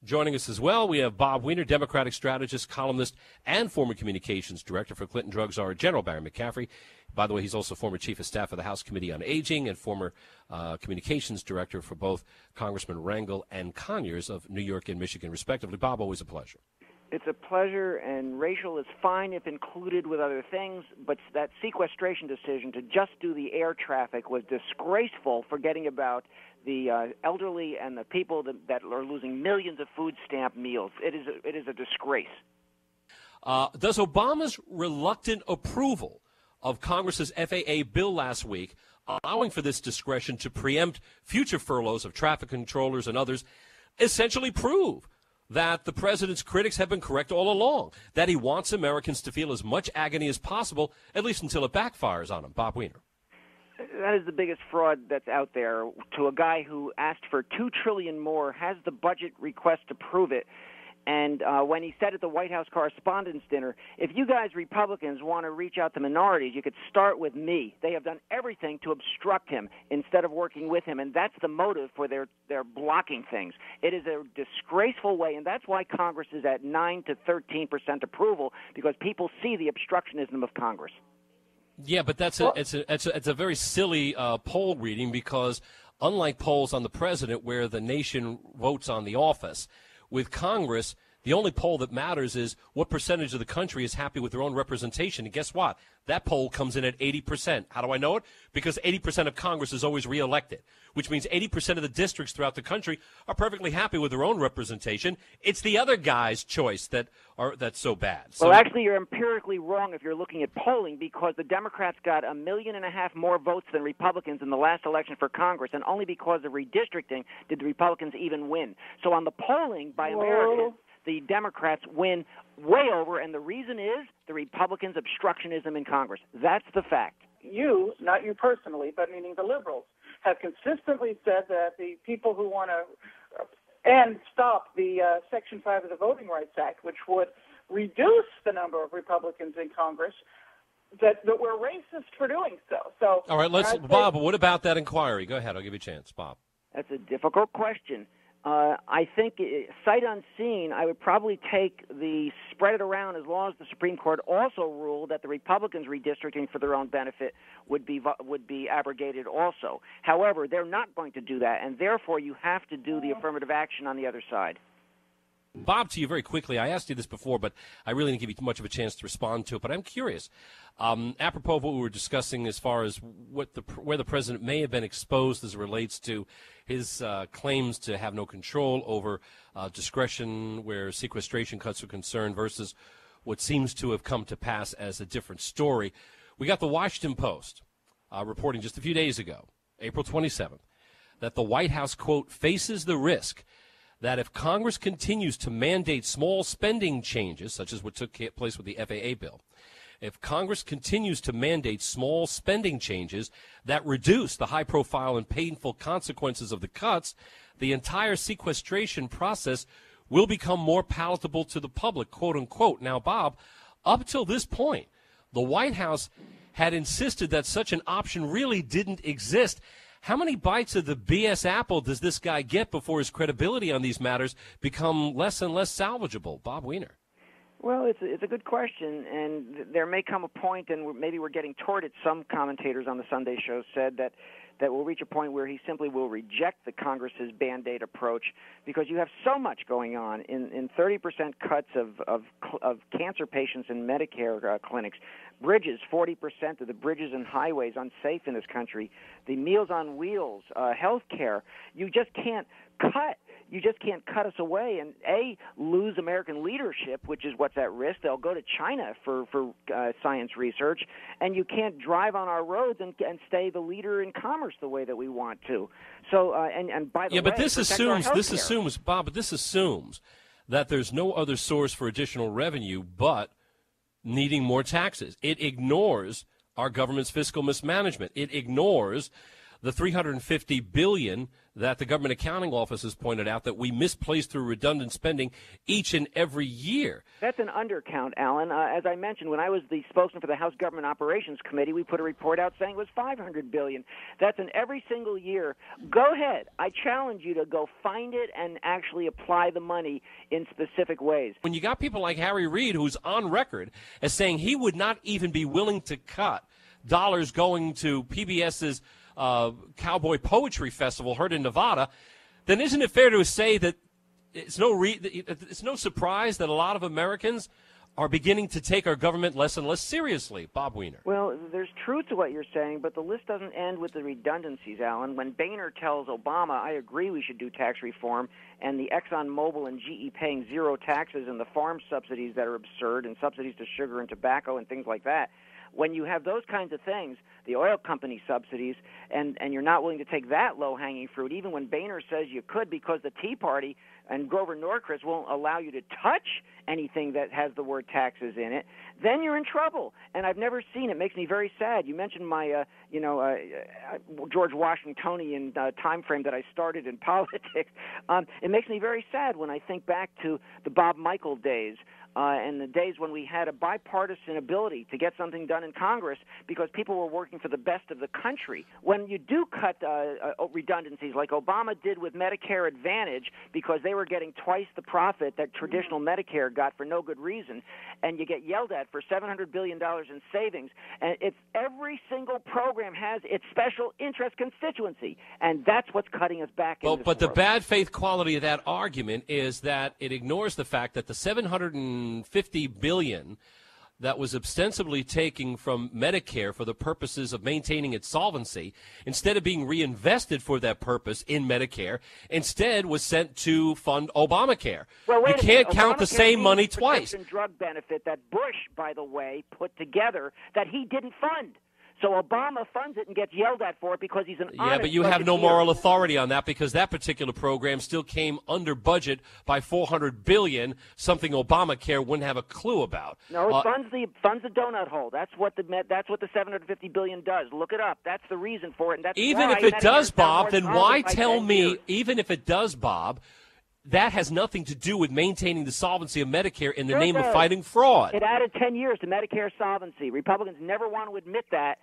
Joining us as well, we have Bob Weiner, Democratic strategist, columnist, and former communications director for Clinton drug czar General Barry McCaffrey. By the way, he's also former chief of staff of the House Committee on Aging and former communications director for both Congressman Rangel and Conyers of New York and Michigan, respectively. Bob, always a pleasure. It's a pleasure, and racial is fine if included with other things, but that sequestration decision to just do the air traffic was disgraceful, forgetting about the elderly and the people that are losing millions of food stamp meals. It is a disgrace. Does Obama's reluctant approval of Congress's FAA bill last week, allowing for this discretion to preempt future furloughs of traffic controllers and others, essentially prove that the president's critics have been correct all along, that he wants Americans to feel as much agony as possible, at least until it backfires on him? Bob Weiner. That is the biggest fraud that's out there, to a guy who asked for $2 trillion more, has the budget request to prove it. And when he said at the White House Correspondents' Dinner, if you guys Republicans want to reach out to minorities, you could start with me. They have done everything to obstruct him instead of working with him, and that's the motive for their blocking things. It is a disgraceful way, and that's why Congress is at 9 to 13% approval, because people see the obstructionism of Congress. Yeah, but it's a very silly poll reading, because unlike polls on the president where the nation votes on the office, with Congress, the only poll that matters is what percentage of the country is happy with their own representation. And guess what? That poll comes in at 80%. How do I know it? Because 80% of Congress is always reelected, which means 80% of the districts throughout the country are perfectly happy with their own representation. It's the other guy's choice that's so bad. Well, actually, you're empirically wrong if you're looking at polling, because the Democrats got 1.5 million more votes than Republicans in the last election for Congress, and only because of redistricting did the Republicans even win. So on the polling by Americans, the Democrats win way over, and the reason is the Republicans' obstructionism in Congress. That's the fact. You, not you personally, but meaning the liberals, have consistently said that the people who want to stop the Section 5 of the Voting Rights Act, which would reduce the number of Republicans in Congress, that we're racist for doing so. So, all right, Bob, what about that inquiry? Go ahead. I'll give you a chance, Bob. That's a difficult question. I think, sight unseen, I would probably spread it around as long as the Supreme Court also ruled that the Republicans redistricting for their own benefit would be abrogated also. However, they're not going to do that, and therefore you have to do the affirmative action on the other side. Bob, to you very quickly, I asked you this before, but I really didn't give you much of a chance to respond to it, but I'm curious. Apropos of what we were discussing as far as where the president may have been exposed as it relates to his claims to have no control over discretion where sequestration cuts are concerned versus what seems to have come to pass as a different story. We got the Washington Post reporting just a few days ago, April 27th, that the White House, quote, faces the risk that if Congress continues to mandate small spending changes, such as what took place with the FAA bill, if Congress continues to mandate small spending changes that reduce the high-profile and painful consequences of the cuts, the entire sequestration process will become more palatable to the public, quote-unquote. Now, Bob, up till this point, the White House had insisted that such an option really didn't exist. How many bites of the BS apple does this guy get before his credibility on these matters become less and less salvageable? Bob Weiner. Well, it's a good question, and there may come a point, and maybe we're getting toward it. Some commentators on the Sunday show said that we'll reach a point where he simply will reject the Congress's Band-Aid approach, because you have so much going on in 30% cuts of cancer patients in Medicare clinics, bridges, 40% of the bridges and highways unsafe in this country, the Meals on Wheels, health care. You just can't cut. You just can't cut us away and, lose American leadership, which is what's at risk. They'll go to China for science research, and you can't drive on our roads and stay the leader in commerce the way that we want to. So, and by the way, but this assumes, Bob, but this assumes that there's no other source for additional revenue but needing more taxes. It ignores our government's fiscal mismanagement. It ignores the $350 billion that the Government Accounting Office has pointed out that we misplace through redundant spending each and every year. That's an undercount, Alan. As I mentioned, when I was the spokesman for the House Government Operations Committee, we put a report out saying it was $500 billion. That's in every single year. Go ahead. I challenge you to go find it and actually apply the money in specific ways. When you got people like Harry Reid, who's on record as saying he would not even be willing to cut dollars going to PBS's Cowboy Poetry Festival heard in Nevada, then isn't it fair to say that it's no surprise that a lot of Americans are beginning to take our government less and less seriously? Bob Weiner. Well, there's truth to what you're saying, but the list doesn't end with the redundancies, Alan. When Boehner tells Obama, I agree we should do tax reform, and the ExxonMobil and GE paying zero taxes and the farm subsidies that are absurd and subsidies to sugar and tobacco and things like that, when you have those kinds of things, the oil company subsidies, and you're not willing to take that low-hanging fruit, even when Boehner says you could because the Tea Party and Grover Norquist won't allow you to touch anything that has the word taxes in it, then you're in trouble. And I've never seen it. Makes me very sad. You mentioned my, George Washingtonian time frame that I started in politics. It makes me very sad when I think back to the Bob Michael days. And the days when we had a bipartisan ability to get something done in Congress because people were working for the best of the country. When you do cut redundancies like Obama did with Medicare Advantage because they were getting twice the profit that traditional Medicare got for no good reason, and you get yelled at for $700 billion in savings, and it's every single program has its special interest constituency, and that's what's cutting us back in this But the world. bad faith quality of that argument is that it ignores the fact that the $750 billion that was ostensibly taken from Medicare for the purposes of maintaining its solvency, instead of being reinvested for that purpose in Medicare, instead was sent to fund Obamacare. Well, you can't count the Obamacare same money needs a twice. prescription drug benefit that Bush, by the way, put together that he didn't fund. So Obama funds it and gets yelled at for it because he's an honest Yeah, but you have no budgeteer. moral authority on that because that particular program still came under budget by $400 billion, something Obamacare wouldn't have a clue about. No, it funds the donut hole. That's what the $750 billion does. Look it up. That's the reason for it. And that's Even why if it Medicare does, is now Bob, more then solvent why by tell 10 me, years. even if it does, Bob, that has nothing to do with maintaining the solvency of Medicare in the Sure name it of does. fighting fraud. It added 10 years to Medicare solvency. Republicans never want to admit that.